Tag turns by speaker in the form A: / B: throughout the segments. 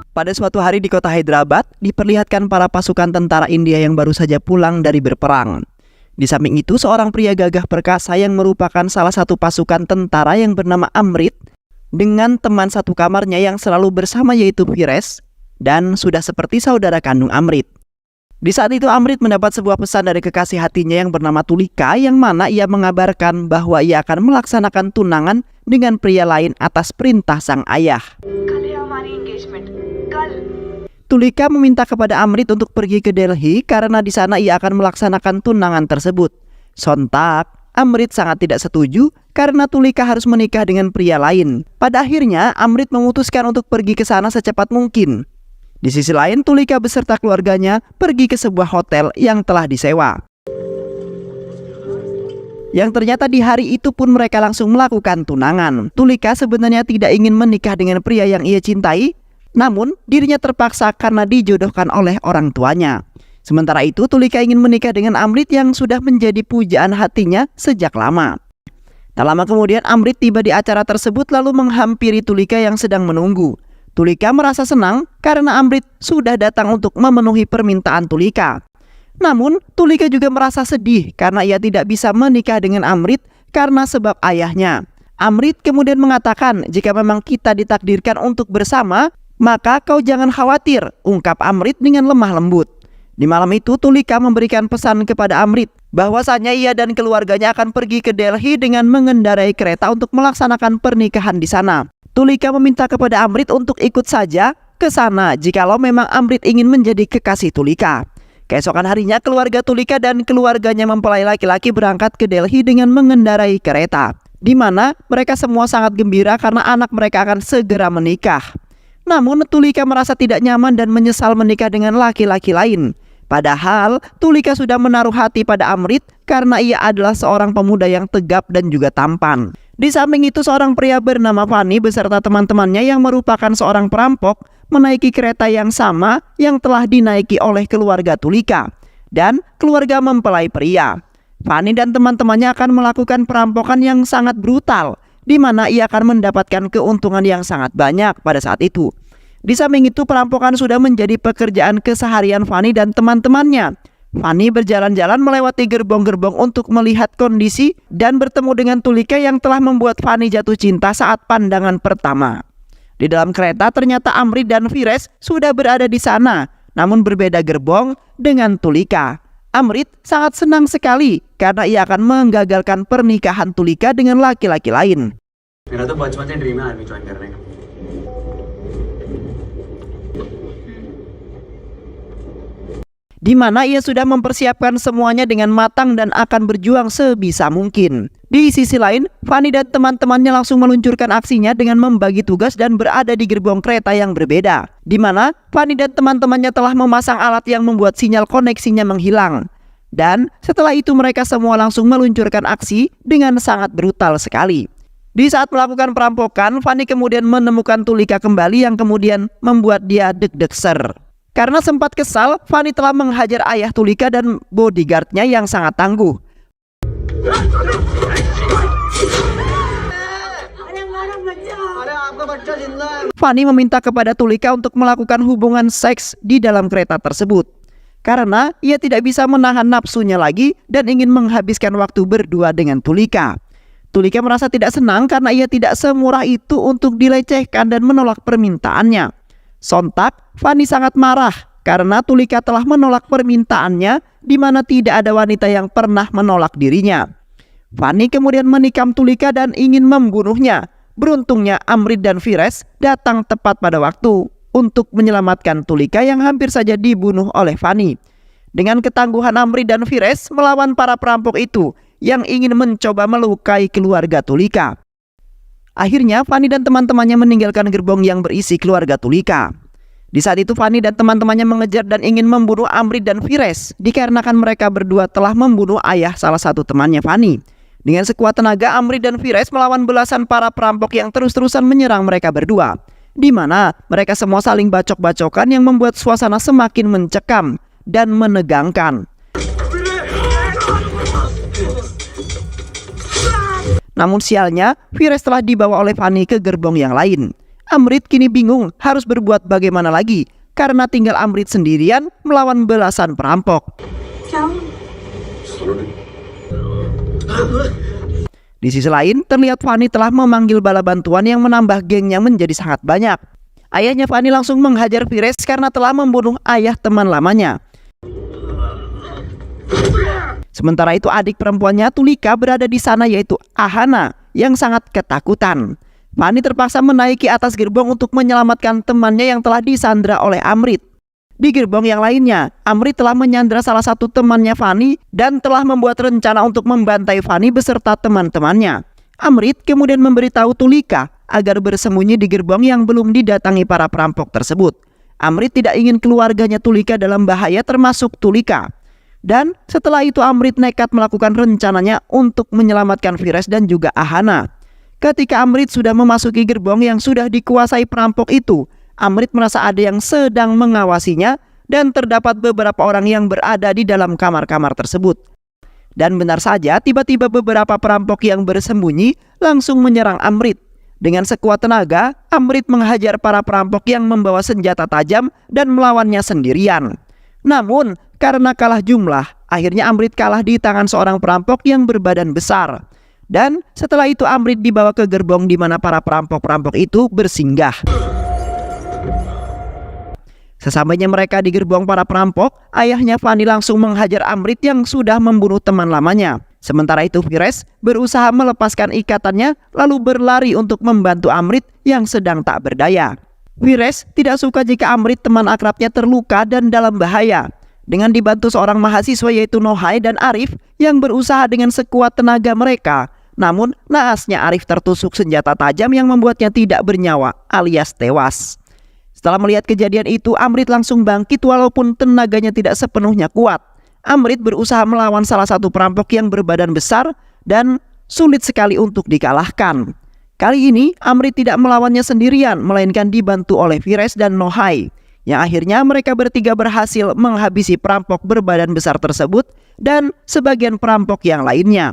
A: Pada suatu hari di kota Hyderabad, diperlihatkan para pasukan tentara India yang baru saja pulang dari berperang. Di samping itu, seorang pria gagah perkasa yang merupakan salah satu pasukan tentara yang bernama Amrit dengan teman satu kamarnya yang selalu bersama yaitu Firas dan sudah seperti saudara kandung Amrit. Di saat itu Amrit mendapat sebuah pesan dari kekasih hatinya yang bernama Tulika yang mana ia mengabarkan bahwa ia akan melaksanakan tunangan dengan pria lain atas perintah sang ayah. Tulika meminta kepada Amrit untuk pergi ke Delhi karena di sana ia akan melaksanakan tunangan tersebut. Sontak, Amrit sangat tidak setuju karena Tulika harus menikah dengan pria lain. Pada akhirnya, Amrit memutuskan untuk pergi ke sana secepat mungkin. Di sisi lain, Tulika beserta keluarganya pergi ke sebuah hotel yang telah disewa. Yang ternyata di hari itu pun mereka langsung melakukan tunangan. Tulika sebenarnya tidak ingin menikah dengan pria yang ia cintai, namun dirinya terpaksa karena dijodohkan oleh orang tuanya. Sementara itu Tulika ingin menikah dengan Amrit yang sudah menjadi pujaan hatinya sejak lama. Tak lama kemudian Amrit tiba di acara tersebut lalu menghampiri Tulika yang sedang menunggu. Tulika merasa senang karena Amrit sudah datang untuk memenuhi permintaan Tulika. Namun Tulika juga merasa sedih karena ia tidak bisa menikah dengan Amrit karena sebab ayahnya. Amrit kemudian mengatakan jika memang kita ditakdirkan untuk bersama, maka kau jangan khawatir, ungkap Amrit dengan lemah lembut. Di malam itu Tulika memberikan pesan kepada Amrit bahwasanya ia dan keluarganya akan pergi ke Delhi dengan mengendarai kereta untuk melaksanakan pernikahan di sana. Tulika meminta kepada Amrit untuk ikut saja ke sana jikalau memang Amrit ingin menjadi kekasih Tulika. Keesokan harinya keluarga Tulika dan keluarganya mempelai laki-laki berangkat ke Delhi dengan mengendarai kereta, di mana mereka semua sangat gembira karena anak mereka akan segera menikah. Namun Tulika merasa tidak nyaman dan menyesal menikah dengan laki-laki lain. Padahal Tulika sudah menaruh hati pada Amrit karena ia adalah seorang pemuda yang tegap dan juga tampan. Di samping itu seorang pria bernama Fani beserta teman-temannya yang merupakan seorang perampok menaiki kereta yang sama yang telah dinaiki oleh keluarga Tulika dan keluarga mempelai pria. Fani dan teman-temannya akan melakukan perampokan yang sangat brutal, di mana ia akan mendapatkan keuntungan yang sangat banyak pada saat itu. Di samping itu perampokan sudah menjadi pekerjaan keseharian Fani dan teman-temannya. Fani berjalan-jalan melewati gerbong-gerbong untuk melihat kondisi dan bertemu dengan Tulika yang telah membuat Fani jatuh cinta saat pandangan pertama. Di dalam kereta ternyata Amrit dan Firas sudah berada di sana, namun berbeda gerbong dengan Tulika. Amrit sangat senang sekali karena ia akan menggagalkan pernikahan Tulika dengan laki-laki lain.
B: मेरा तो बचपन से ड्रीम है army join करने का।
A: Di mana ia sudah mempersiapkan semuanya dengan matang dan akan berjuang sebisa mungkin. Di sisi lain, Fani dan teman-temannya langsung meluncurkan aksinya dengan membagi tugas dan berada di gerbong kereta yang berbeda. Di mana Fani dan teman-temannya telah memasang alat yang membuat sinyal koneksinya menghilang. Dan setelah itu mereka semua langsung meluncurkan aksi dengan sangat brutal sekali. Di saat melakukan perampokan, Fani kemudian menemukan Tulika kembali yang kemudian membuat dia deg-degser. Karena sempat kesal, Fani telah menghajar ayah Tulika dan bodyguardnya yang sangat tangguh. Fani meminta kepada Tulika untuk melakukan hubungan seks di dalam kereta tersebut. Karena ia tidak bisa menahan nafsunya lagi dan ingin menghabiskan waktu berdua dengan Tulika. Tulika merasa tidak senang karena ia tidak semurah itu untuk dilecehkan dan menolak permintaannya. Sontak, Fani sangat marah karena Tulika telah menolak permintaannya di mana tidak ada wanita yang pernah menolak dirinya. Fani kemudian menikam Tulika dan ingin membunuhnya. Beruntungnya Amrit dan Firas datang tepat pada waktu untuk menyelamatkan Tulika yang hampir saja dibunuh oleh Fani. Dengan ketangguhan Amrit dan Firas melawan para perampok itu yang ingin mencoba melukai keluarga Tulika. Akhirnya Fani dan teman-temannya meninggalkan gerbong yang berisi keluarga Tulika. Di saat itu Fani dan teman-temannya mengejar dan ingin membunuh Amrit dan Firas dikarenakan mereka berdua telah membunuh ayah salah satu temannya Fani. Dengan sekuat tenaga Amrit dan Firas melawan belasan para perampok yang terus-terusan menyerang mereka berdua, di mana mereka semua saling bacok-bacokan yang membuat suasana semakin mencekam dan menegangkan. Namun sialnya, Firas telah dibawa oleh Fani ke gerbong yang lain. Amrit kini bingung harus berbuat bagaimana lagi karena tinggal Amrit sendirian melawan belasan perampok. Di sisi lain, terlihat Fanny telah memanggil bala bantuan yang menambah gengnya menjadi sangat banyak. Ayahnya Fanny langsung menghajar Vires karena telah membunuh ayah teman lamanya. Sementara itu adik perempuannya Tulika berada di sana, yaitu Ahana, yang sangat ketakutan. Fanny terpaksa menaiki atas gerbong untuk menyelamatkan temannya yang telah disandra oleh Amrit. Di gerbong yang lainnya, Amrit telah menyandra salah satu temannya Fanny dan telah membuat rencana untuk membantai Fanny beserta teman-temannya. Amrit kemudian memberitahu Tulika agar bersembunyi di gerbong yang belum didatangi para perampok tersebut. Amrit tidak ingin keluarganya Tulika dalam bahaya, termasuk Tulika. Dan setelah itu Amrit nekat melakukan rencananya untuk menyelamatkan Vires dan juga Ahana. Ketika Amrit sudah memasuki gerbong yang sudah dikuasai perampok itu, Amrit merasa ada yang sedang mengawasinya dan terdapat beberapa orang yang berada di dalam kamar-kamar tersebut. Dan benar saja, tiba-tiba beberapa perampok yang bersembunyi langsung menyerang Amrit. Dengan sekuat tenaga, Amrit menghajar para perampok yang membawa senjata tajam dan melawannya sendirian. Namun, karena kalah jumlah, akhirnya Amrit kalah di tangan seorang perampok yang berbadan besar. Dan setelah itu Amrit dibawa ke gerbong di mana para perampok-perampok itu bersinggah. Sesampainya mereka di gerbong para perampok, ayahnya Fanny langsung menghajar Amrit yang sudah membunuh teman lamanya. Sementara itu Vires berusaha melepaskan ikatannya lalu berlari untuk membantu Amrit yang sedang tak berdaya. Vires tidak suka jika Amrit teman akrabnya terluka dan dalam bahaya. Dengan dibantu seorang mahasiswa yaitu Nohai dan Arif yang berusaha dengan sekuat tenaga mereka. Namun naasnya Arif tertusuk senjata tajam yang membuatnya tidak bernyawa alias tewas. Setelah melihat kejadian itu, Amrit langsung bangkit walaupun tenaganya tidak sepenuhnya kuat. Amrit berusaha melawan salah satu perampok yang berbadan besar dan sulit sekali untuk dikalahkan. Kali ini Amrit tidak melawannya sendirian, melainkan dibantu oleh Vires dan Nohai. Yang akhirnya mereka bertiga berhasil menghabisi perampok berbadan besar tersebut dan sebagian perampok yang lainnya.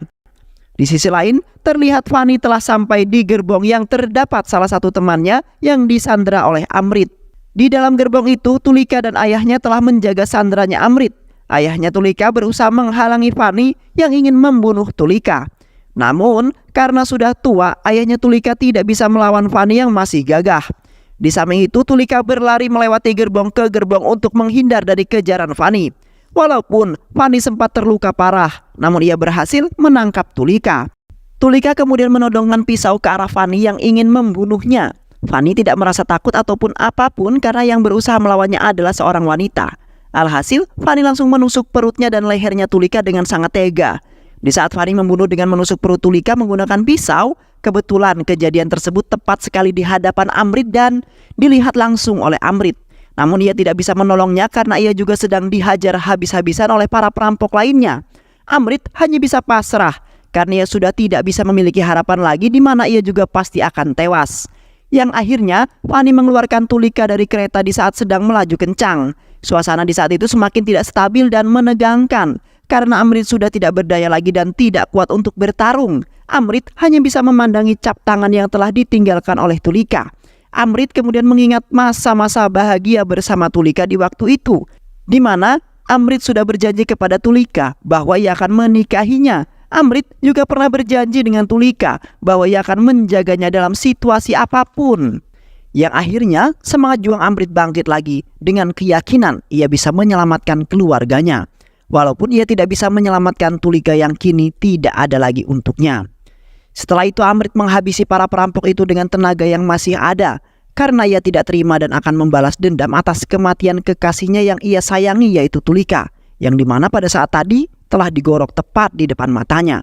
A: Di sisi lain, terlihat Fanny telah sampai di gerbong yang terdapat salah satu temannya yang disandra oleh Amrit. Di dalam gerbong itu, Tulika dan ayahnya telah menjaga sandranya Amrit. Ayahnya Tulika berusaha menghalangi Fanny yang ingin membunuh Tulika. Namun, karena sudah tua, ayahnya Tulika tidak bisa melawan Fanny yang masih gagah. Di samping itu, Tulika berlari melewati gerbong ke gerbong untuk menghindar dari kejaran Fanny. Walaupun Fanny sempat terluka parah, namun ia berhasil menangkap Tulika. Tulika kemudian menodongkan pisau ke arah Fanny yang ingin membunuhnya. Fanny tidak merasa takut ataupun apapun karena yang berusaha melawannya adalah seorang wanita. Alhasil, Fanny langsung menusuk perutnya dan lehernya Tulika dengan sangat tega. Di saat Fanny membunuh dengan menusuk perut Tulika menggunakan pisau, kebetulan kejadian tersebut tepat sekali di hadapan Amrit dan dilihat langsung oleh Amrit. Namun ia tidak bisa menolongnya karena ia juga sedang dihajar habis-habisan oleh para perampok lainnya. Amrit hanya bisa pasrah karena ia sudah tidak bisa memiliki harapan lagi di mana ia juga pasti akan tewas. Yang akhirnya Fanny mengeluarkan Tulika dari kereta di saat sedang melaju kencang. Suasana di saat itu semakin tidak stabil dan menegangkan karena Amrit sudah tidak berdaya lagi dan tidak kuat untuk bertarung. Amrit hanya bisa memandangi cap tangan yang telah ditinggalkan oleh Tulika. Amrit kemudian mengingat masa-masa bahagia bersama Tulika di waktu itu, di mana Amrit sudah berjanji kepada Tulika bahwa ia akan menikahinya. Amrit juga pernah berjanji dengan Tulika bahwa ia akan menjaganya dalam situasi apapun. Yang akhirnya semangat juang Amrit bangkit lagi dengan keyakinan ia bisa menyelamatkan keluarganya. Walaupun ia tidak bisa menyelamatkan Tulika yang kini tidak ada lagi untuknya. Setelah itu Amrit menghabisi para perampok itu dengan tenaga yang masih ada karena ia tidak terima dan akan membalas dendam atas kematian kekasihnya yang ia sayangi yaitu Tulika, yang dimana pada saat tadi telah digorok tepat di depan matanya.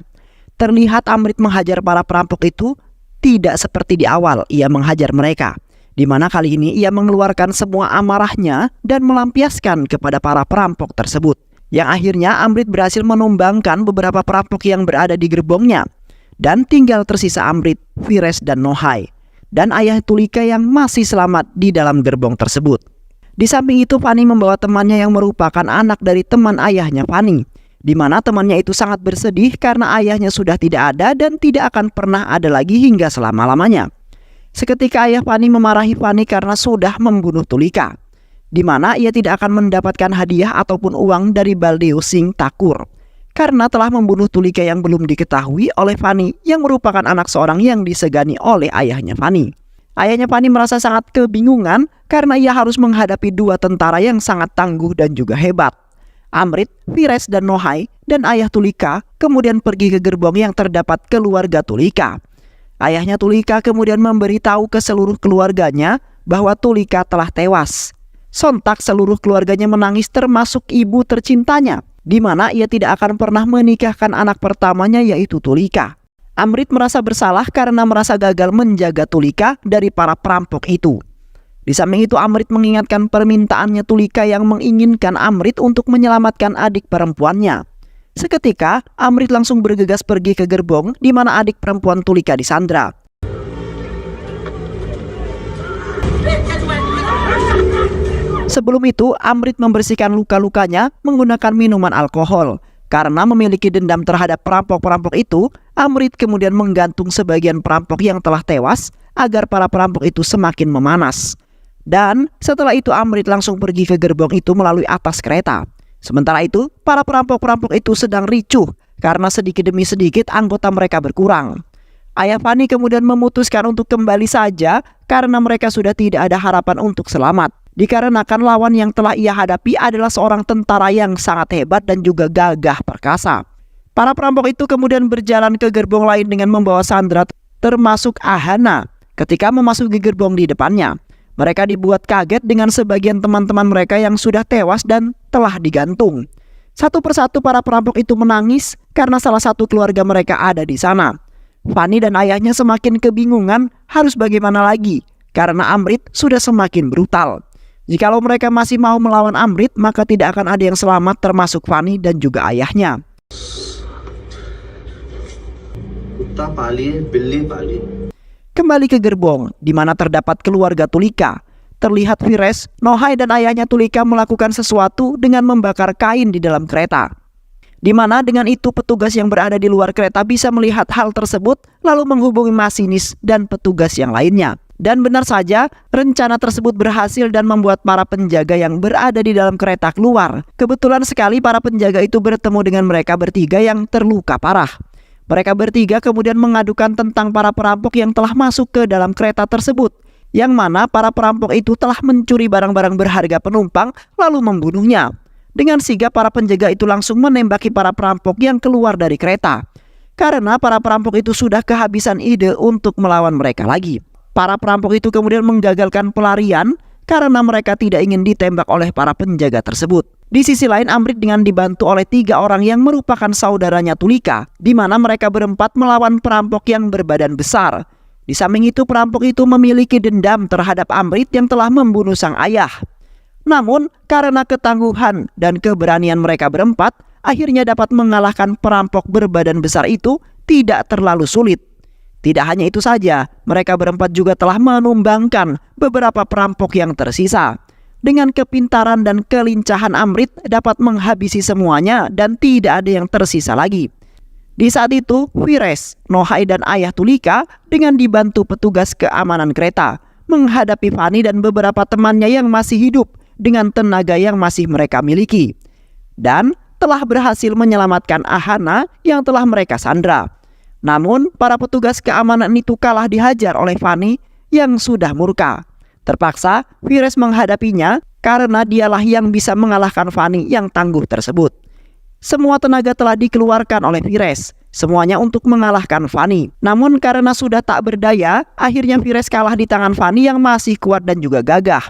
A: Terlihat Amrit menghajar para perampok itu tidak seperti di awal ia menghajar mereka, di mana kali ini ia mengeluarkan semua amarahnya dan melampiaskan kepada para perampok tersebut. Yang akhirnya Amrit berhasil menumbangkan beberapa perampok yang berada di gerbongnya. Dan tinggal tersisa Amrit, Vires dan Nohai, dan ayah Tulika yang masih selamat di dalam gerbong tersebut. Di samping itu Fanny membawa temannya yang merupakan anak dari teman ayahnya Fanny, di mana temannya itu sangat bersedih karena ayahnya sudah tidak ada dan tidak akan pernah ada lagi hingga selama-lamanya. Seketika ayah Fani memarahi Fani karena sudah membunuh Tulika, di mana ia tidak akan mendapatkan hadiah ataupun uang dari Baldeo Singh Thakur karena telah membunuh Tulika yang belum diketahui oleh Fani yang merupakan anak seorang yang disegani oleh ayahnya Fani. Ayahnya Fani merasa sangat kebingungan karena ia harus menghadapi dua tentara yang sangat tangguh dan juga hebat. Amrit, Vires, dan Nohai dan ayah Tulika kemudian pergi ke gerbong yang terdapat keluarga Tulika. Ayahnya Tulika kemudian memberitahu ke seluruh keluarganya bahwa Tulika telah tewas. Sontak seluruh keluarganya menangis termasuk ibu tercintanya, di mana ia tidak akan pernah menikahkan anak pertamanya yaitu Tulika. Amrit merasa bersalah karena merasa gagal menjaga Tulika dari para perampok itu. Di samping itu Amrit mengingatkan permintaannya Tulika yang menginginkan Amrit untuk menyelamatkan adik perempuannya. Seketika, Amrit langsung bergegas pergi ke gerbong di mana adik perempuan Tulika disandra. Sebelum itu, Amrit membersihkan luka-lukanya menggunakan minuman alkohol. Karena memiliki dendam terhadap perampok-perampok itu, Amrit kemudian menggantung sebagian perampok yang telah tewas agar para perampok itu semakin memanas. Dan setelah itu Amrit langsung pergi ke gerbong itu melalui atas kereta. Sementara itu, para perampok-perampok itu sedang ricuh karena sedikit demi sedikit anggota mereka berkurang. Ayah Fani kemudian memutuskan untuk kembali saja karena mereka sudah tidak ada harapan untuk selamat. Dikarenakan lawan yang telah ia hadapi adalah seorang tentara yang sangat hebat dan juga gagah perkasa. Para perampok itu kemudian berjalan ke gerbong lain dengan membawa sandera termasuk Ahana. Ketika memasuki gerbong di depannya, mereka dibuat kaget dengan sebagian teman-teman mereka yang sudah tewas dan telah digantung. Satu persatu para perampok itu menangis karena salah satu keluarga mereka ada di sana. Fani dan ayahnya semakin kebingungan harus bagaimana lagi karena Amrit sudah semakin brutal. Jikalau mereka masih mau melawan Amrit, maka tidak akan ada yang selamat termasuk Fani dan juga ayahnya.
B: कुत्ता पालिए बिल्ली पालिए.
A: Kembali ke gerbong, di mana terdapat keluarga Tulika. Terlihat Vires, Nohai dan ayahnya Tulika melakukan sesuatu dengan membakar kain di dalam kereta. Di mana dengan itu petugas yang berada di luar kereta bisa melihat hal tersebut lalu menghubungi masinis dan petugas yang lainnya. Dan benar saja, rencana tersebut berhasil dan membuat para penjaga yang berada di dalam kereta keluar. Kebetulan sekali para penjaga itu bertemu dengan mereka bertiga yang terluka parah. Mereka bertiga kemudian mengadukan tentang para perampok yang telah masuk ke dalam kereta tersebut, yang mana para perampok itu telah mencuri barang-barang berharga penumpang lalu membunuhnya. Dengan sigap para penjaga itu langsung menembaki para perampok yang keluar dari kereta. Karena para perampok itu sudah kehabisan ide untuk melawan mereka lagi. Para perampok itu kemudian menggagalkan pelarian karena mereka tidak ingin ditembak oleh para penjaga tersebut. Di sisi lain, Amrit dengan dibantu oleh 3 orang yang merupakan saudaranya Tulika, di mana mereka berempat melawan perampok yang berbadan besar. Di samping itu, perampok itu memiliki dendam terhadap Amrit yang telah membunuh sang ayah. Namun, karena ketangguhan dan keberanian mereka berempat, akhirnya dapat mengalahkan perampok berbadan besar itu tidak terlalu sulit. Tidak hanya itu saja, mereka berempat juga telah menumbangkan beberapa perampok yang tersisa. Dengan kepintaran dan kelincahan Amrit dapat menghabisi semuanya dan tidak ada yang tersisa lagi. Di saat itu, Vires, Nohai dan ayah Tulika dengan dibantu petugas keamanan kereta menghadapi Fani dan beberapa temannya yang masih hidup dengan tenaga yang masih mereka miliki. Dan telah berhasil menyelamatkan Ahana yang telah mereka sandra. Namun, para petugas keamanan itu kalah dihajar oleh Fani yang sudah murka. Terpaksa, Vires menghadapinya karena dialah yang bisa mengalahkan Fani yang tangguh tersebut. Semua tenaga telah dikeluarkan oleh Vires, semuanya untuk mengalahkan Fani. Namun karena sudah tak berdaya, akhirnya Vires kalah di tangan Fani yang masih kuat dan juga gagah.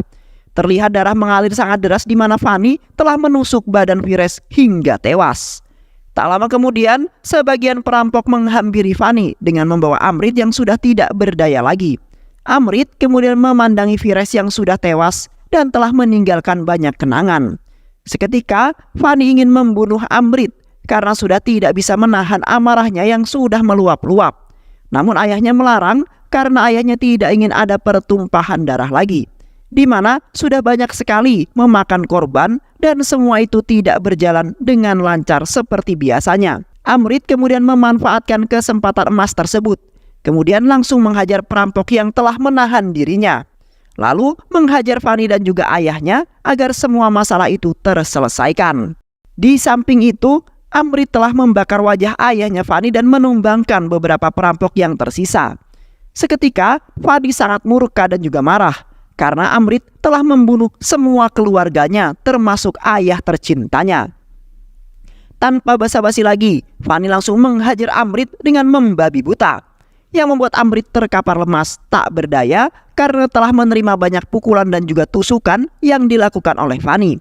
A: Terlihat darah mengalir sangat deras di mana Fani telah menusuk badan Vires hingga tewas. Tak lama kemudian, sebagian perampok menghampiri Fani dengan membawa Amrit yang sudah tidak berdaya lagi. Amrit kemudian memandangi Vires yang sudah tewas dan telah meninggalkan banyak kenangan. Seketika, Fani ingin membunuh Amrit karena sudah tidak bisa menahan amarahnya yang sudah meluap-luap. Namun ayahnya melarang karena ayahnya tidak ingin ada pertumpahan darah lagi, di mana sudah banyak sekali memakan korban dan semua itu tidak berjalan dengan lancar seperti biasanya. Amrit kemudian memanfaatkan kesempatan emas tersebut. kemudian langsung menghajar perampok yang telah menahan dirinya. Lalu menghajar Fani dan juga ayahnya agar semua masalah itu terselesaikan. Di samping itu, Amrit telah membakar wajah ayahnya Fani dan menumbangkan beberapa perampok yang tersisa. Seketika, Fani sangat murka dan juga marah karena Amrit telah membunuh semua keluarganya termasuk ayah tercintanya. Tanpa basa-basi lagi, Fani langsung menghajar Amrit dengan membabi buta, yang membuat Amrit terkapar lemas tak berdaya karena telah menerima banyak pukulan dan juga tusukan yang dilakukan oleh Fani.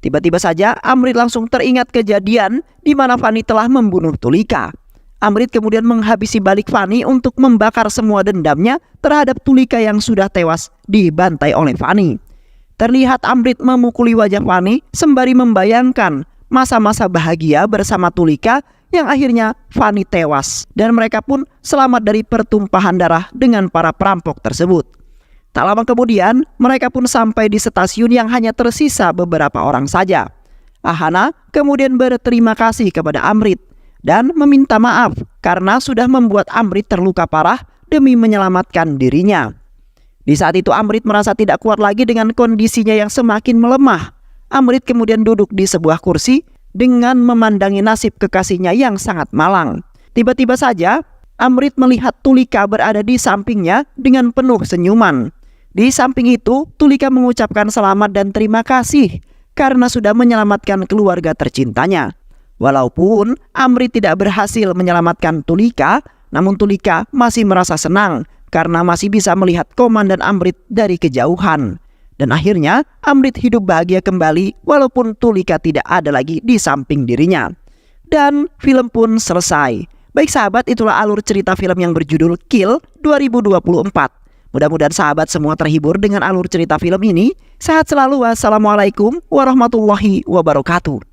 A: Tiba-tiba saja Amrit langsung teringat kejadian di mana Fani telah membunuh Tulika. Amrit kemudian menghabisi balik Fani untuk membakar semua dendamnya terhadap Tulika yang sudah tewas dibantai oleh Fani. Terlihat Amrit memukuli wajah Fani sembari membayangkan masa-masa bahagia bersama Tulika yang akhirnya Fani tewas dan mereka pun selamat dari pertumpahan darah dengan para perampok tersebut. Tak lama kemudian mereka pun sampai di stasiun yang hanya tersisa beberapa orang saja. Ahana kemudian berterima kasih kepada Amrit dan meminta maaf karena sudah membuat Amrit terluka parah demi menyelamatkan dirinya. Di saat itu Amrit merasa tidak kuat lagi dengan kondisinya yang semakin melemah. Amrit kemudian duduk di sebuah kursi dengan memandangi nasib kekasihnya yang sangat malang. Tiba-tiba saja Amrit melihat Tulika berada di sampingnya dengan penuh senyuman. Di samping itu Tulika mengucapkan selamat dan terima kasih karena sudah menyelamatkan keluarga tercintanya. Walaupun Amrit tidak berhasil menyelamatkan Tulika, namun Tulika masih merasa senang karena masih bisa melihat Komandan Amrit dari kejauhan. Dan akhirnya Amrit hidup bahagia kembali walaupun Tulika tidak ada lagi di samping dirinya. Dan film pun selesai. Baik sahabat, itulah alur cerita film yang berjudul Kill 2024. Mudah-mudahan sahabat semua terhibur dengan alur cerita film ini. Sehat selalu. Wassalamualaikum warahmatullahi wabarakatuh.